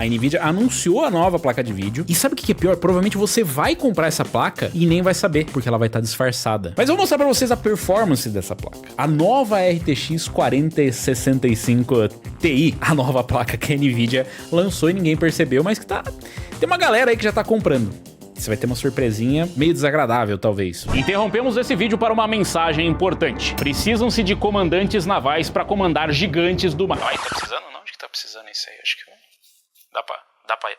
A Nvidia anunciou a nova placa de vídeo e sabe o que é pior? Provavelmente você vai comprar essa placa e nem vai saber, porque ela vai estar disfarçada. Mas eu vou mostrar pra vocês a performance dessa placa. A nova RTX 4065 Ti, a nova placa que a Nvidia lançou e ninguém percebeu, mas que tem uma galera aí que já tá comprando. Você vai ter uma surpresinha meio desagradável, talvez. Interrompemos esse vídeo para uma mensagem importante. Precisam-se de comandantes navais para comandar gigantes do mar. Ai, tá precisando não? Onde que tá precisando isso aí? Acho que dá pra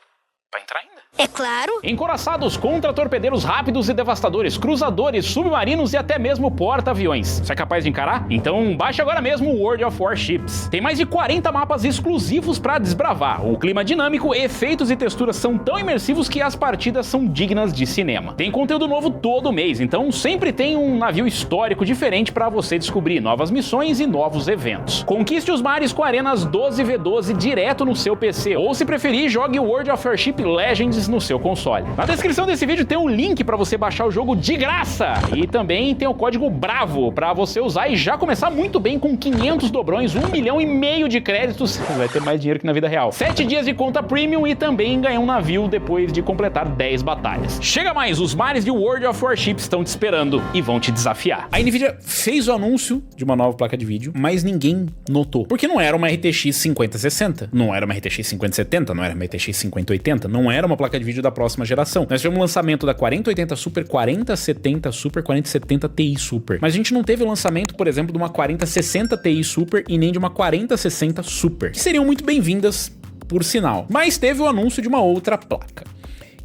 entrar ainda? É claro. Encoraçados contra torpedeiros rápidos e devastadores, cruzadores, submarinos e até mesmo porta-aviões. Você é capaz de encarar? Então baixe agora mesmo o World of Warships. Tem mais de 40 mapas exclusivos para desbravar. O clima dinâmico, efeitos e texturas são tão imersivos que as partidas são dignas de cinema. Tem conteúdo novo todo mês, então sempre tem um navio histórico diferente para você descobrir novas missões e novos eventos. Conquiste os mares com arenas 12v12 direto no seu PC, ou se preferir, jogue o World of Warship Legends no seu console. Na descrição desse vídeo tem um link para você baixar o jogo de graça e também tem o código BRAVO para você usar e já começar muito bem com 500 dobrões, 1,5 milhão de créditos, vai ter mais dinheiro que na vida real. 7 dias de conta premium e também ganhar um navio depois de completar 10 batalhas. Chega mais, os mares de World of Warships estão te esperando e vão te desafiar. A Nvidia fez o anúncio de uma nova placa de vídeo, mas ninguém notou. Porque não era uma RTX 5060, não era uma RTX 5070, não era uma RTX 5080, não era uma placa de vídeo da próxima geração. Nós tivemos o lançamento da 4080 Super, 4070 Super, 4070 Ti Super. Mas a gente não teve o lançamento, por exemplo, de uma 4060 Ti Super e nem de uma 4060 Super, que seriam muito bem-vindas, por sinal. Mas teve o anúncio de uma outra placa,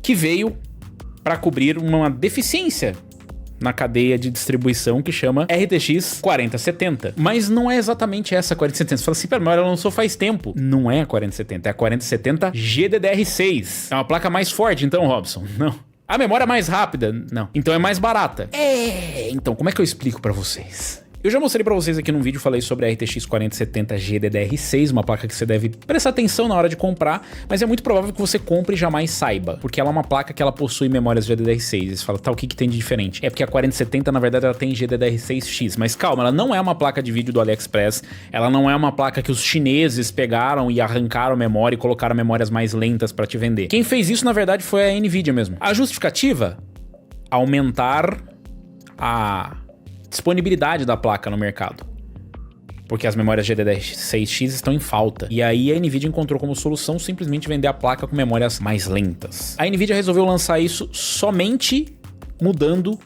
que veio para cobrir uma deficiência na cadeia de distribuição que chama RTX 4070. Mas não é exatamente essa 4070. Você fala assim, pera, mas ela lançou faz tempo. Não é a 4070, é a 4070 GDDR6. É uma placa mais forte, então, Robson? Não. A memória mais rápida? Não. Então é mais barata? Então, como é que eu explico pra vocês? Eu já mostrei pra vocês aqui num vídeo, falei sobre a RTX 4070 GDDR6, uma placa que você deve prestar atenção na hora de comprar, mas é muito provável que você compre e jamais saiba, porque ela é uma placa que ela possui memórias GDDR6. E você fala, tá, o que tem de diferente? É porque a 4070, na verdade, ela tem GDDR6X, mas calma, ela não é uma placa de vídeo do AliExpress, ela não é uma placa que os chineses pegaram e arrancaram memória e colocaram memórias mais lentas pra te vender. Quem fez isso, na verdade, foi a Nvidia mesmo. A justificativa? Aumentar a disponibilidade da placa no mercado, porque as memórias GDDR6X estão em falta. E aí a Nvidia encontrou como solução simplesmente vender a placa com memórias mais lentas. A Nvidia resolveu lançar isso somente mudando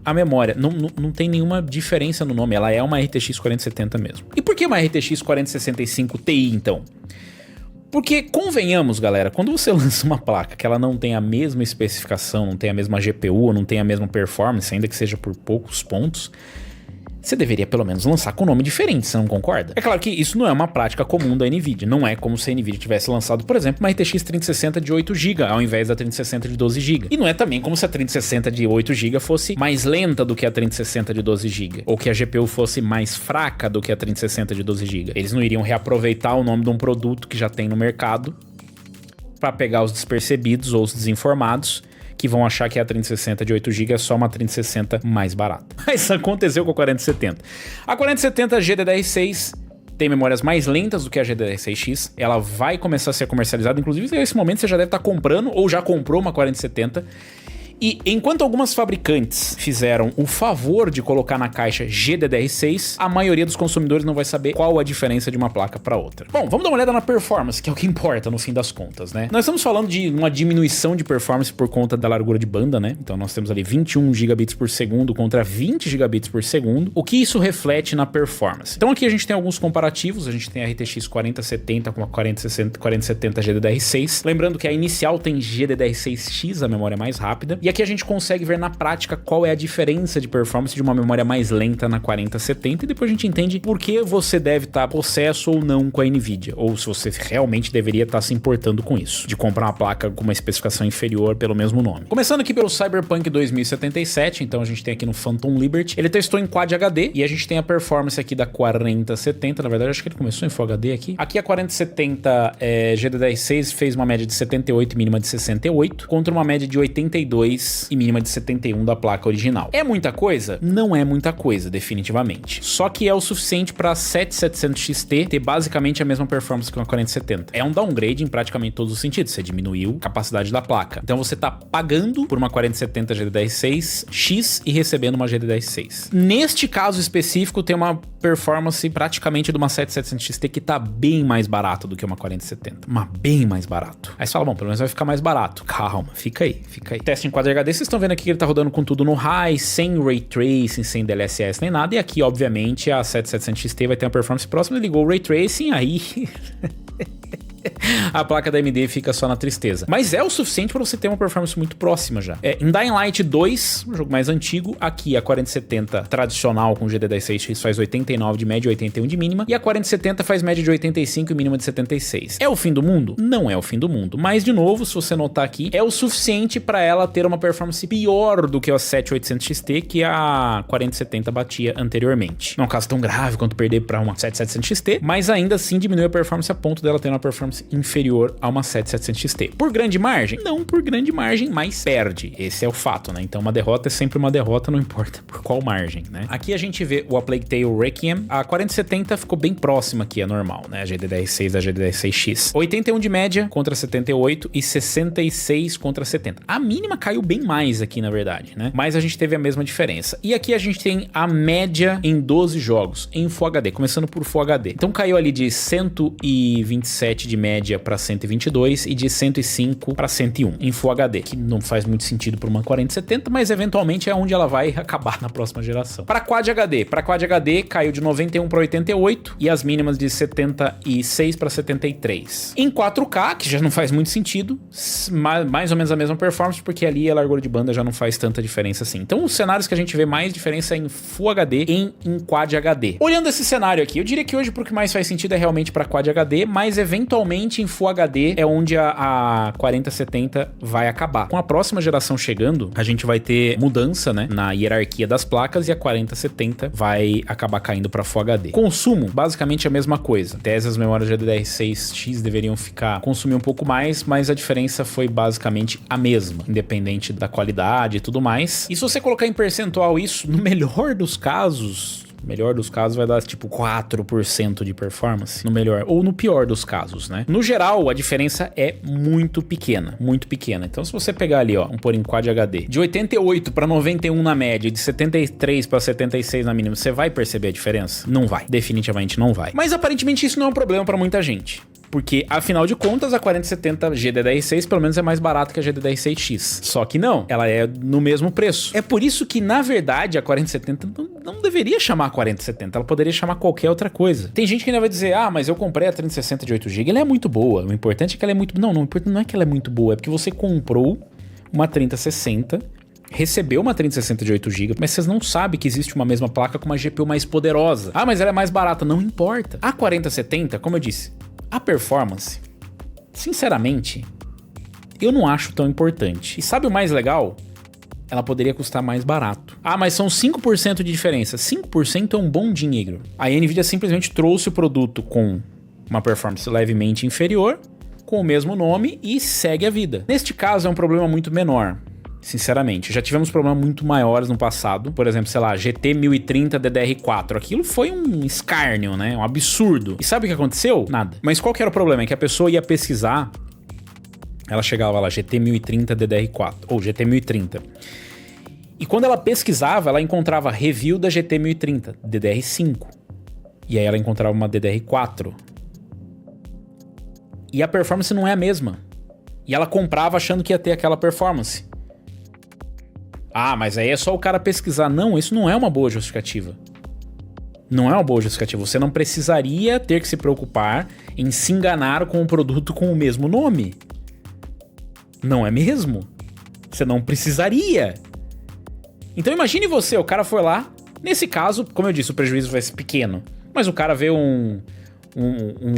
a memória. Não tem nenhuma diferença no nome, ela é uma RTX 4070 mesmo. E por que uma RTX 4065 Ti então? Porque, convenhamos, galera, quando você lança uma placa que ela não tem a mesma especificação, não tem a mesma GPU, não tem a mesma performance, ainda que seja por poucos pontos, você deveria pelo menos lançar com um nome diferente, você não concorda? É claro que isso não é uma prática comum da Nvidia, não é como se a Nvidia tivesse lançado, por exemplo, uma RTX 3060 de 8GB ao invés da 3060 de 12GB. E não é também como se a 3060 de 8GB fosse mais lenta do que a 3060 de 12GB, ou que a GPU fosse mais fraca do que a 3060 de 12GB. Eles não iriam reaproveitar o nome de um produto que já tem no mercado para pegar os despercebidos ou os desinformados que vão achar que a 3060 de 8GB é só uma 3060 mais barata. Mas isso aconteceu com a 4070. A 4070 GDDR6 tem memórias mais lentas do que a GDDR6X. Ela vai começar a ser comercializada, inclusive nesse momento você já deve estar comprando ou já comprou uma 4070. E enquanto algumas fabricantes fizeram o favor de colocar na caixa GDDR6, a maioria dos consumidores não vai saber qual a diferença de uma placa para outra. Bom, vamos dar uma olhada na performance, que é o que importa no fim das contas, né? Nós estamos falando de uma diminuição de performance por conta da largura de banda, né? Então nós temos ali 21 gigabits por segundo contra 20 gigabits por segundo. O que isso reflete na performance? Então aqui a gente tem alguns comparativos, a gente tem a RTX 4070 com a 4070 GDDR6. Lembrando que a inicial tem GDDR6X, a memória mais rápida, e aqui a gente consegue ver na prática qual é a diferença de performance de uma memória mais lenta na 4070 e depois a gente entende por que você deve estar possesso ou não com a Nvidia, ou se você realmente deveria estar se importando com isso, de comprar uma placa com uma especificação inferior pelo mesmo nome. Começando aqui pelo Cyberpunk 2077, então a gente tem aqui no Phantom Liberty, ele testou em Quad HD e a gente tem a performance aqui da 4070, na verdade acho que ele começou em Full HD aqui. Aqui a 4070 GDDR6 fez uma média de 78 e mínima de 68, contra uma média de 82 72 e mínima de 71 da placa original. É muita coisa? Não é muita coisa, definitivamente. Só que é o suficiente para 7700 XT ter basicamente a mesma performance que uma 4070. É um downgrade em praticamente todos os sentidos. Você diminuiu a capacidade da placa. Então você tá pagando por uma 4070 GDDR6X e recebendo uma GDDR6. Neste caso específico, tem uma performance praticamente de uma 7700 XT que tá bem mais barato do que uma 4070. Mas bem mais barato. Aí você fala, bom, pelo menos vai ficar mais barato. Calma, fica aí, fica aí. Teste em Quad HD, vocês estão vendo aqui que ele tá rodando com tudo no high, sem Ray Tracing, sem DLSS nem nada. E aqui, obviamente, a 7700 XT vai ter uma performance próxima. Ele ligou o Ray Tracing, aí... a placa da AMD fica só na tristeza. Mas é o suficiente para você ter uma performance muito próxima já. Em Dying Light 2, um jogo mais antigo, aqui a 4070 tradicional com GDDR6X faz 89 de média e 81 de mínima, e a 4070 faz média de 85 e mínima de 76. É o fim do mundo? Não é o fim do mundo. Mas, de novo, se você notar aqui, é o suficiente para ela ter uma performance pior do que a 7800 XT que a 4070 batia anteriormente. Não é um caso tão grave quanto perder para uma 7700 XT, mas ainda assim diminui a performance a ponto dela ter uma performance inferior a uma 7700 XT. Por grande margem? Não por grande margem, mas perde. Esse é o fato, né? Então uma derrota é sempre uma derrota, não importa por qual margem, né? Aqui a gente vê o A Plague Tale Requiem. A 4070 ficou bem próxima aqui, é normal, né? A GDDR6 da GDDR6X. 81 de média contra 78 e 66 contra 70. A mínima caiu bem mais aqui, na verdade, né? Mas a gente teve a mesma diferença. E aqui a gente tem a média em 12 jogos em Full HD, começando por Full HD. Então caiu ali de 127 de média para 122 e de 105 para 101 em Full HD, que não faz muito sentido para uma 4070, mas eventualmente é onde ela vai acabar na próxima geração. Para Quad HD caiu de 91 para 88 e as mínimas de 76 para 73. Em 4K, que já não faz muito sentido, mais ou menos a mesma performance, porque ali a largura de banda já não faz tanta diferença assim. Então os cenários que a gente vê mais diferença é em Full HD e em Quad HD. Olhando esse cenário aqui, eu diria que hoje o que mais faz sentido é realmente para Quad HD, mas eventualmente em Full HD é onde a 4070 vai acabar. Com a próxima geração chegando, a gente vai ter mudança, né, na hierarquia das placas e a 4070 vai acabar caindo para Full HD. Consumo, basicamente a mesma coisa. Em tese, as memórias GDDR6X deveriam consumir um pouco mais, mas a diferença foi basicamente a mesma, independente da qualidade e tudo mais. E se você colocar em percentual isso, no melhor dos casos vai dar tipo 4% de performance, no melhor, ou no pior dos casos, né? No geral, a diferença é muito pequena, muito pequena. Então se você pegar ali, ó, pôr em Quad HD, de 88 para 91 na média, de 73 para 76 na mínima, você vai perceber a diferença? Não vai, definitivamente não vai. Mas aparentemente isso não é um problema para muita gente. Porque, afinal de contas, a 4070 GDDR6 pelo menos é mais barata que a GDDR6X. Só que não, ela é no mesmo preço. É por isso que, na verdade, a 4070 não deveria chamar 4070, ela poderia chamar qualquer outra coisa. Tem gente que ainda vai dizer, mas eu comprei a 3060 de 8GB, ela é muito boa. O importante é que ela é muito... Não, o importante não é que ela é muito boa, é porque você comprou uma 3060... recebeu uma 3060 de 8GB, mas vocês não sabem que existe uma mesma placa com uma GPU mais poderosa. Mas ela é mais barata. Não importa. A 4070, como eu disse, a performance, sinceramente, eu não acho tão importante. E sabe o mais legal? Ela poderia custar mais barato. Mas são 5% de diferença. 5% é um bom dinheiro. A Nvidia simplesmente trouxe o produto com uma performance levemente inferior, com o mesmo nome e segue a vida. Neste caso é um problema muito menor. Sinceramente, já tivemos problemas muito maiores no passado. Por exemplo, sei lá, GT 1030 DDR4. Aquilo foi um escárnio, né? Um absurdo. E sabe o que aconteceu? Nada. Mas qual que era o problema? É que a pessoa ia pesquisar, ela chegava lá, GT 1030 DDR4, ou GT 1030. E quando ela pesquisava, ela encontrava review da GT 1030 DDR5. E aí ela encontrava uma DDR4. E a performance não é a mesma. E ela comprava achando que ia ter aquela performance. Mas aí é só o cara pesquisar. Não, isso não é uma boa justificativa. Não é uma boa justificativa. Você não precisaria ter que se preocupar em se enganar com um produto com o mesmo nome. Não é mesmo? Você não precisaria. Então imagine você, o cara foi lá. Nesse caso, como eu disse, o prejuízo vai ser pequeno. Mas o cara vê um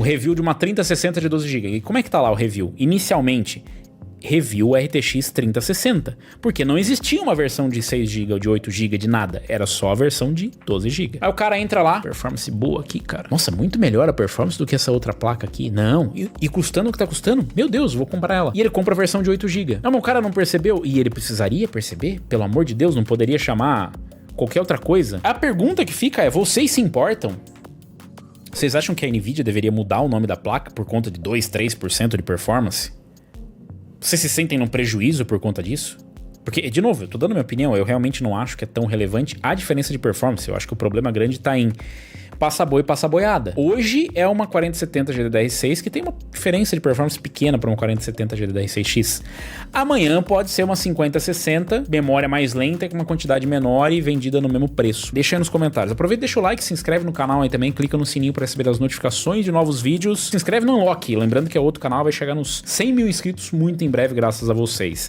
review de uma 3060 de 12GB. E como é que tá lá o review? Inicialmente, review o RTX 3060, porque não existia uma versão de 6GB ou de 8GB de nada, era só a versão de 12GB. Aí o cara entra lá, performance boa aqui, cara. Nossa, muito melhor a performance do que essa outra placa aqui. Não, e custando o que tá custando? Meu Deus, vou comprar ela. E ele compra a versão de 8GB. Não, mas o cara não percebeu, e ele precisaria perceber? Pelo amor de Deus, não poderia chamar qualquer outra coisa? A pergunta que fica é, vocês se importam? Vocês acham que a Nvidia deveria mudar o nome da placa por conta de 2, 3% de performance? Vocês se sentem num prejuízo por conta disso? Porque, de novo, eu tô dando minha opinião, eu realmente não acho que é tão relevante a diferença de performance. Eu acho que o problema grande tá em passa boi, passa boiada. Hoje é uma 4070 GDDR6 que tem uma diferença de performance pequena para uma 4070 GDDR6X. Amanhã pode ser uma 5060, memória mais lenta com uma quantidade menor e vendida no mesmo preço. Deixa aí nos comentários. Aproveita, deixa o like, se inscreve no canal aí também, clica no sininho para receber as notificações de novos vídeos. Se inscreve no Unlock, lembrando que é outro canal, vai chegar nos 100 mil inscritos muito em breve graças a vocês.